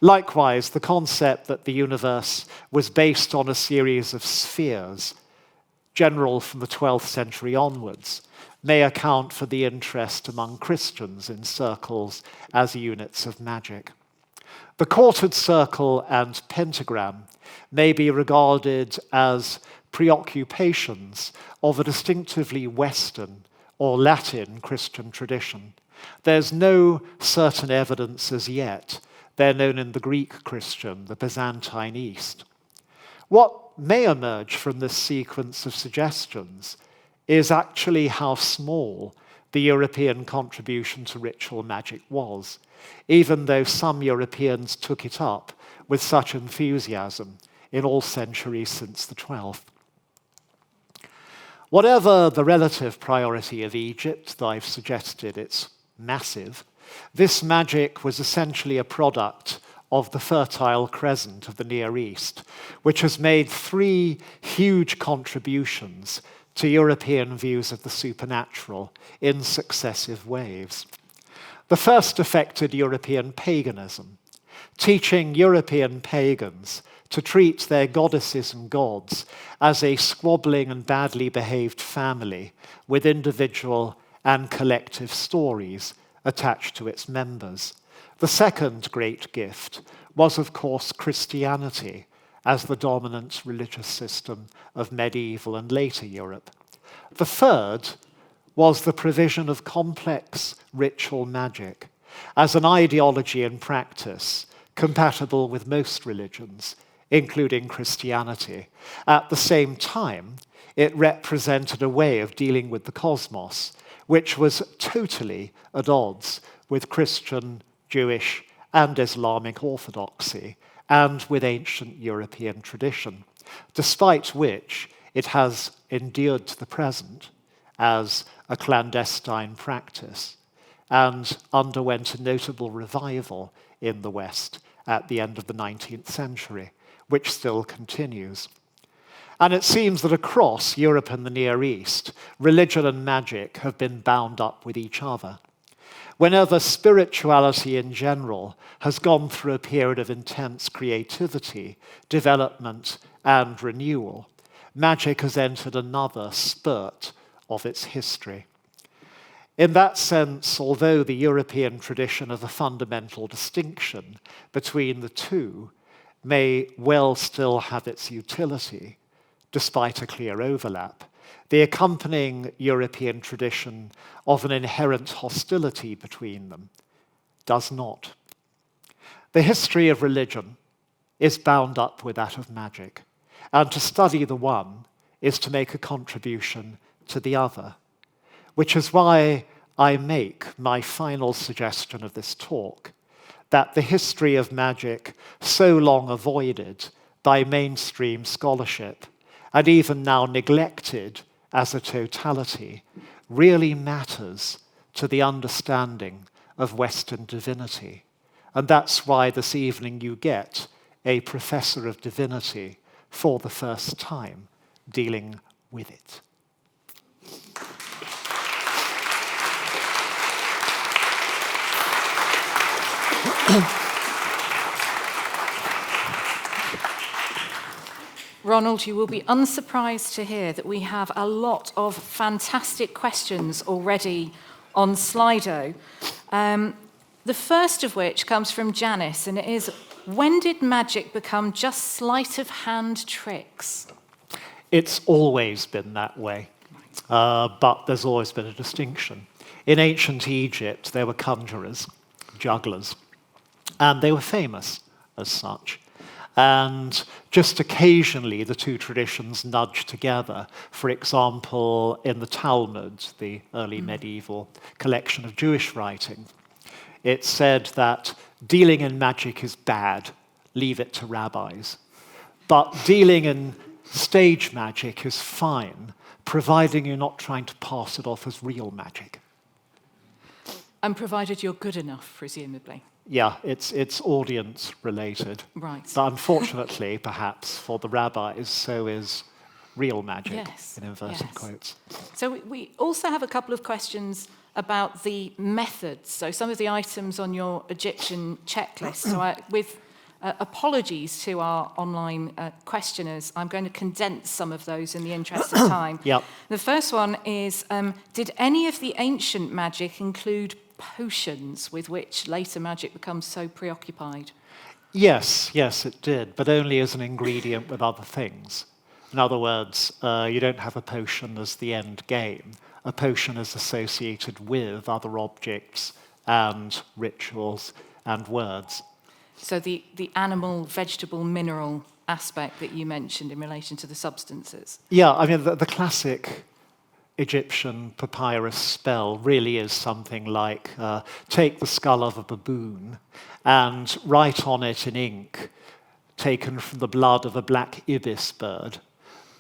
Likewise, the concept that the universe was based on a series of spheres, general from the 12th century onwards, may account for the interest among Christians in circles as units of magic. The quartered circle and pentagram may be regarded as preoccupations of a distinctively Western or Latin Christian tradition. There's no certain evidence as yet. They're known in the Greek Christian, the Byzantine East. What may emerge from this sequence of suggestions is actually how small the European contribution to ritual magic was, even though some Europeans took it up with such enthusiasm in all centuries since the 12th. Whatever the relative priority of Egypt, though I've suggested it's massive, this magic was essentially a product of the Fertile Crescent of the Near East, which has made 3 huge contributions to European views of the supernatural in successive waves. The first affected European paganism, teaching European pagans to treat their goddesses and gods as a squabbling and badly behaved family with individual and collective stories attached to its members. The second great gift was, of course, Christianity as the dominant religious system of medieval and later Europe. The third was the provision of complex ritual magic as an ideology and practice compatible with most religions, including Christianity. At the same time, it represented a way of dealing with the cosmos, which was totally at odds with Christian, Jewish, and Islamic orthodoxy, and with ancient European tradition, despite which it has endured to the present as a clandestine practice and underwent a notable revival in the West at the end of the 19th century, which still continues. And it seems that across Europe and the Near East, religion and magic have been bound up with each other. Whenever spirituality in general has gone through a period of intense creativity, development, and renewal, magic has entered another spurt of its history. In that sense, although the European tradition of a fundamental distinction between the two may well still have its utility, despite a clear overlap, the accompanying European tradition of an inherent hostility between them does not. The history of religion is bound up with that of magic, and to study the one is to make a contribution to the other, which is why I make my final suggestion of this talk, that the history of magic, so long avoided by mainstream scholarship, and even now neglected as a totality, really matters to the understanding of Western divinity. And that's why this evening you get a professor of divinity for the first time dealing with it. Ronald, you will be unsurprised to hear that we have a lot of fantastic questions already on Slido. The first of which comes from Janice, and it is, when did magic become just sleight of hand tricks? It's always been that way, but there's always been a distinction. In ancient Egypt, there were conjurers, jugglers, and they were famous as such. And just occasionally the two traditions nudge together. For example, in the Talmud, the early medieval collection of Jewish writing, it said that dealing in magic is bad, leave it to rabbis. But dealing in stage magic is fine, providing you're not trying to pass it off as real magic. And provided you're good enough, presumably. Yeah, it's audience related. Right. But unfortunately, perhaps, for the rabbis, so is real magic, Yes, in inverted yes. quotes. So we also have a couple of questions about the methods. So some of the items on your Egyptian checklist. So with apologies to our online questioners, I'm going to condense some of those in the interest of time. Yep. The first one is, did any of the ancient magic include potions with which later magic becomes so preoccupied? Yes, it did, but only as an ingredient with other things. In other words, you don't have a potion as the end game. A potion is associated with other objects and rituals and words. So the animal, vegetable, mineral aspect that you mentioned in relation to the substances. Yeah, I mean, the classic Egyptian papyrus spell really is something like take the skull of a baboon and write on it in ink, taken from the blood of a black ibis bird,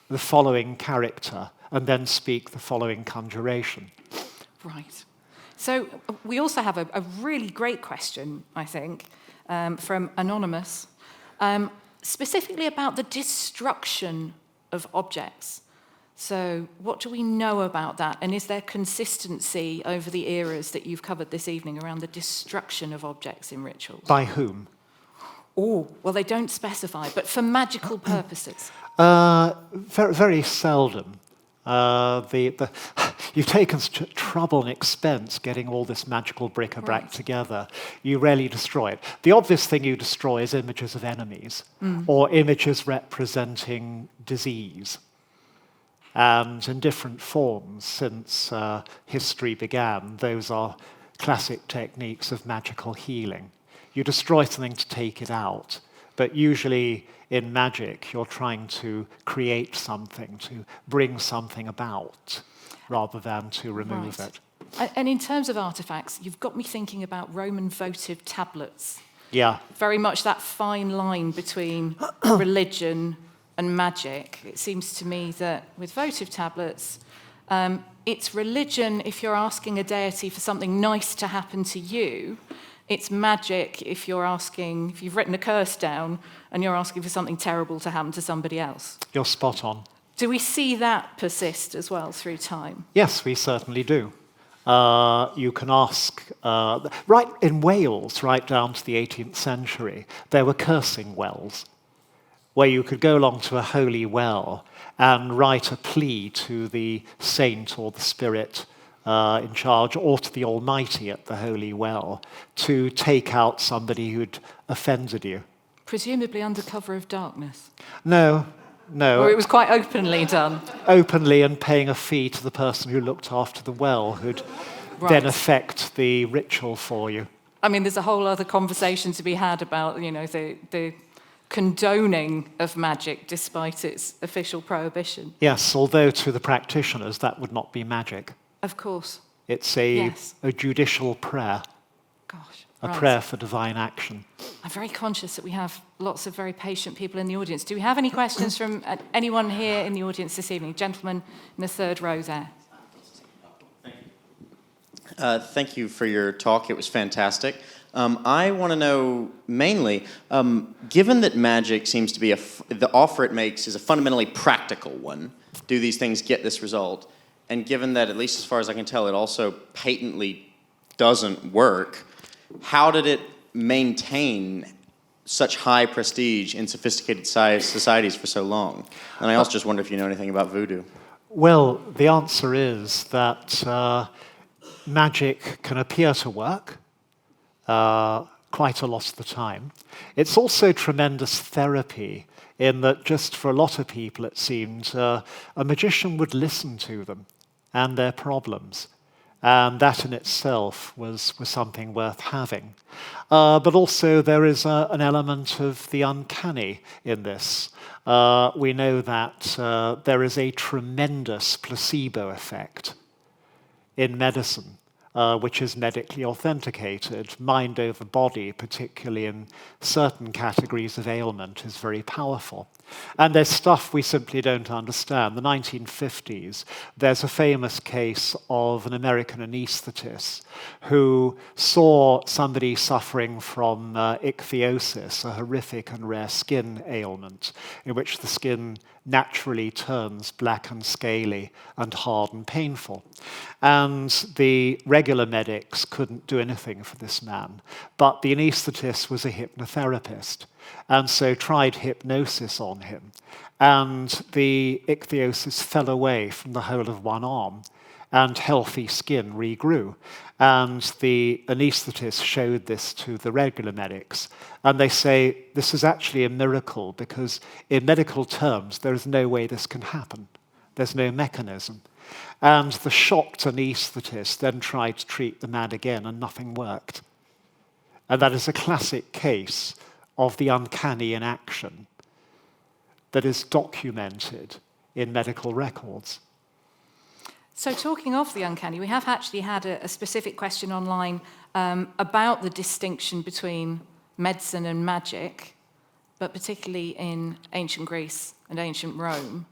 the following character, and then speak the following conjuration. Right. So we also have a really great question, I think, from Anonymous, specifically about the destruction of objects. So what do we know about that? And is there consistency over the eras that you've covered this evening around the destruction of objects in rituals? By whom? Oh, well, they don't specify, but for magical purposes. Very, very seldom. You've taken trouble and expense getting all this magical bric-a-brac together. You rarely destroy it. The obvious thing you destroy is images of enemies or images representing disease. And in different forms since history began, those are classic techniques of magical healing. You destroy something to take it out, but usually in magic, you're trying to create something, to bring something about, rather than to remove it. And in terms of artifacts, you've got me thinking about Roman votive tablets. Yeah. Very much that fine line between religion and magic. It seems to me that with votive tablets, it's religion if you're asking a deity for something nice to happen to you. It's magic if you've written a curse down and you're asking for something terrible to happen to somebody else. You're spot on. Do we see that persist as well through time? Yes, we certainly do. You can ask, right in Wales, right down to the 18th century, there were cursing wells, where you could go along to a holy well and write a plea to the saint or the spirit in charge, or to the Almighty at the holy well, to take out somebody who'd offended you. Presumably under cover of darkness. No. Or it was quite openly done. Openly, and paying a fee to the person who looked after the well, who'd then effect the ritual for you. I mean, there's a whole other conversation to be had about, the condoning of magic despite its official prohibition. Yes, although to the practitioners that would not be magic. Of course. It's a judicial prayer. Gosh. A prayer for divine action. I'm very conscious that we have lots of very patient people in the audience. Do we have any questions from anyone here in the audience this evening? Gentleman in the third row there. Thank you for your talk. It was fantastic. I want to know mainly, given that magic seems to be the offer it makes is a fundamentally practical one, do these things get this result? And given that, at least as far as I can tell, it also patently doesn't work, how did it maintain such high prestige in sophisticated societies for so long? And I also just wonder if you know anything about voodoo. Well, the answer is that magic can appear to work quite a lot of the time. It's also tremendous therapy in that just for a lot of people, it seemed, a magician would listen to them and their problems. And that in itself was something worth having. But also there is an element of the uncanny in this. We know that there is a tremendous placebo effect in medicine, which is medically authenticated. Mind over body, particularly in certain categories of ailment, is very powerful. And there's stuff we simply don't understand. The 1950s, there's a famous case of an American anesthetist who saw somebody suffering from ichthyosis, a horrific and rare skin ailment, in which the skin naturally turns black and scaly and hard and painful. And the regular medics couldn't do anything for this man, but the anesthetist was a hypnotherapist, and so tried hypnosis on him. And the ichthyosis fell away from the whole of one arm, and healthy skin regrew. And the anaesthetist showed this to the regular medics, and they say, this is actually a miracle, because in medical terms, there is no way this can happen. There's no mechanism. And the shocked anaesthetist then tried to treat the man again, and nothing worked. And that is a classic case of the uncanny in action that is documented in medical records. So talking of the uncanny, we have actually had a specific question online about the distinction between medicine and magic, but particularly in ancient Greece and ancient Rome.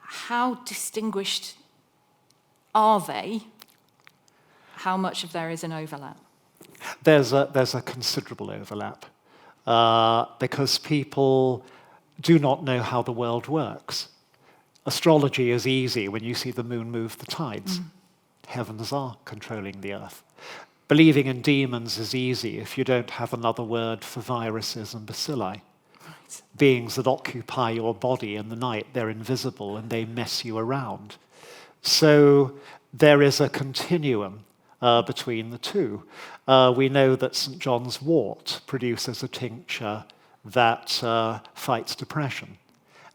How distinguished are they? How much of there is an overlap? There's a considerable overlap. because people do not know how the world works. Astrology is easy when you see the moon move the tides. Heavens are controlling the earth. Believing in demons is easy if you don't have another word for viruses and bacilli. Right. Beings that occupy your body in the night, they're invisible and they mess you around. So there is a continuum between the two. We know that St. John's wort produces a tincture that fights depression.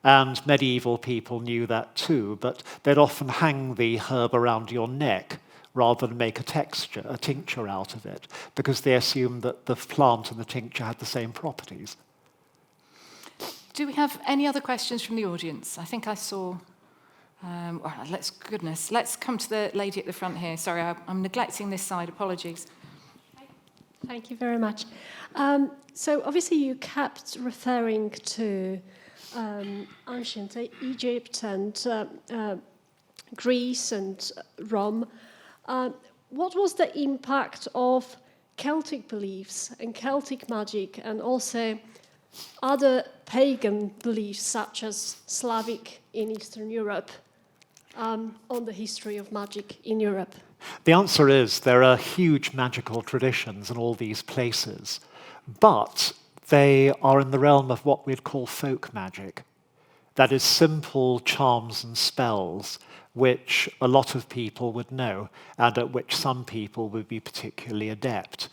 And medieval people knew that too, but they'd often hang the herb around your neck rather than make a tincture out of it, because they assumed that the plant and the tincture had the same properties. Do we have any other questions from the audience? I think I saw... let's come to the lady at the front here. Sorry, I'm neglecting this side. Apologies. Thank you very much. So obviously you kept referring to ancient Egypt and Greece and Rome. What was the impact of Celtic beliefs and Celtic magic and also other pagan beliefs such as Slavic in Eastern Europe on the history of magic in Europe? The answer is there are huge magical traditions in all these places, but they are in the realm of what we'd call folk magic. That is simple charms and spells which a lot of people would know and at which some people would be particularly adept.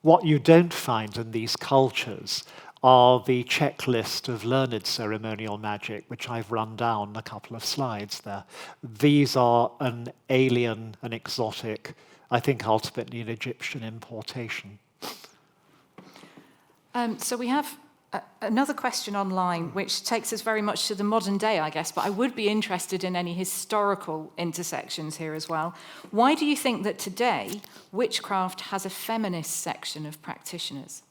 What you don't find in these cultures are the checklist of learned ceremonial magic, which I've run down a couple of slides there. These are an alien, an exotic, I think ultimately an Egyptian importation. So we have another question online, which takes us very much to the modern day, I guess, but I would be interested in any historical intersections here as well. Why do you think that today witchcraft has a feminist section of practitioners?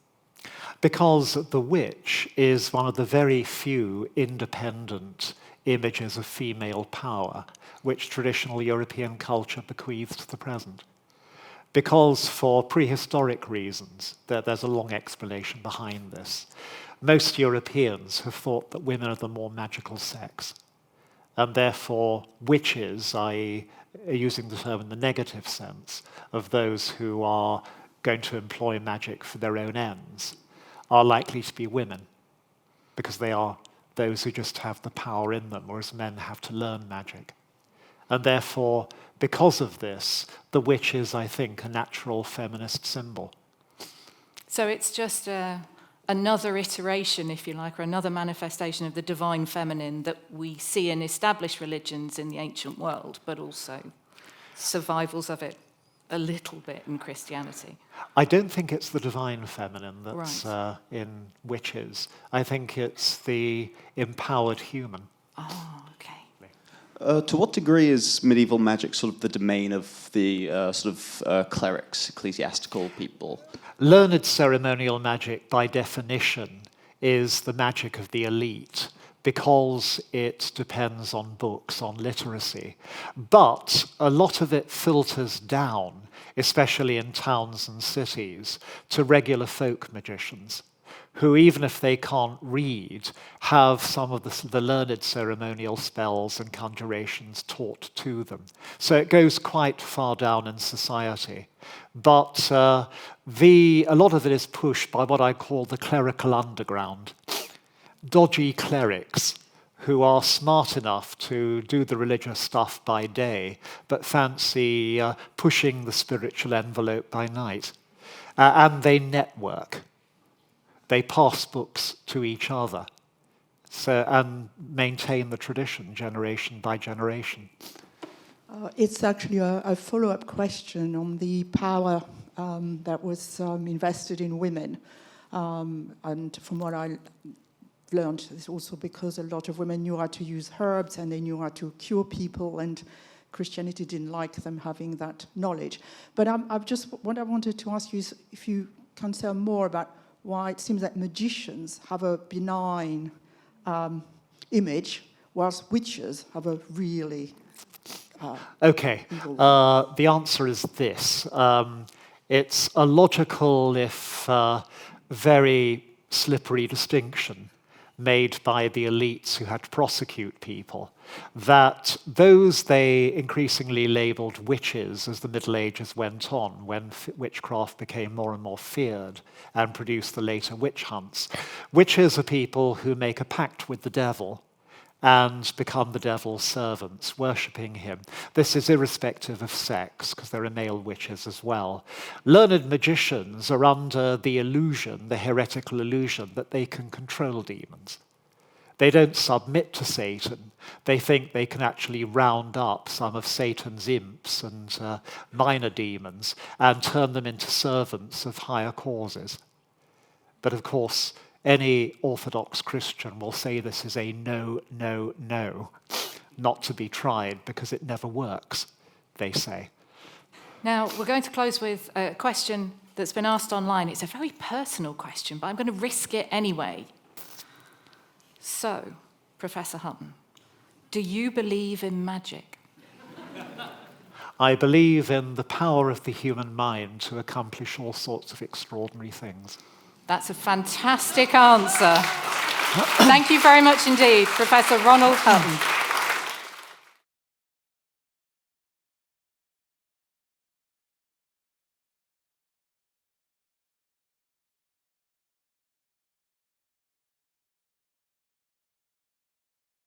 Because the witch is one of the very few independent images of female power which traditional European culture bequeaths to the present. Because for prehistoric reasons, there's a long explanation behind this, most Europeans have thought that women are the more magical sex. And therefore, witches, i.e., using the term in the negative sense, of those who are going to employ magic for their own ends, are likely to be women, because they are those who just have the power in them, whereas men have to learn magic. And therefore, because of this, the witch is, I think, a natural feminist symbol. So it's just another iteration, if you like, or another manifestation of the divine feminine that we see in established religions in the ancient world, but also survivals of it a little bit in Christianity. I don't think it's the divine feminine that's right. In witches. I think it's the empowered human. Oh, okay. To what degree is medieval magic sort of the domain of the clerics, ecclesiastical people? Learned ceremonial magic, by definition, is the magic of the elite because it depends on books, on literacy. But a lot of it filters down, especially in towns and cities, to regular folk magicians, who, even if they can't read, have some of the learned ceremonial spells and conjurations taught to them. So it goes quite far down in society. But a lot of it is pushed by what I call the clerical underground. Dodgy clerics who are smart enough to do the religious stuff by day, but fancy pushing the spiritual envelope by night. And they network. They pass books to each other and maintain the tradition generation by generation. It's actually a follow-up question on the power that was invested in women. And from what I learned, it's also because a lot of women knew how to use herbs and they knew how to cure people, and Christianity didn't like them having that knowledge. But what I wanted to ask you is if you can say more about why it seems that magicians have a benign image, whilst witches have a really Okay. The answer is this. It's a logical, if very slippery distinction made by the elites who had to prosecute people, that those they increasingly labelled witches as the Middle Ages went on, when witchcraft became more and more feared and produced the later witch hunts. Witches are people who make a pact with the devil and become the devil's servants, worshipping him. This is irrespective of sex, because there are male witches as well. Learned magicians are under the illusion, the heretical illusion, that they can control demons. They don't submit to Satan. They think they can actually round up some of Satan's imps and minor demons and turn them into servants of higher causes. But of course, any Orthodox Christian will say this is a no, no, no, not to be tried because it never works, they say. Now, we're going to close with a question that's been asked online. It's a very personal question, but I'm going to risk it anyway. So, Professor Hutton, do you believe in magic? I believe in the power of the human mind to accomplish all sorts of extraordinary things. That's a fantastic answer. Thank you very much indeed, Professor Ronald Hutton.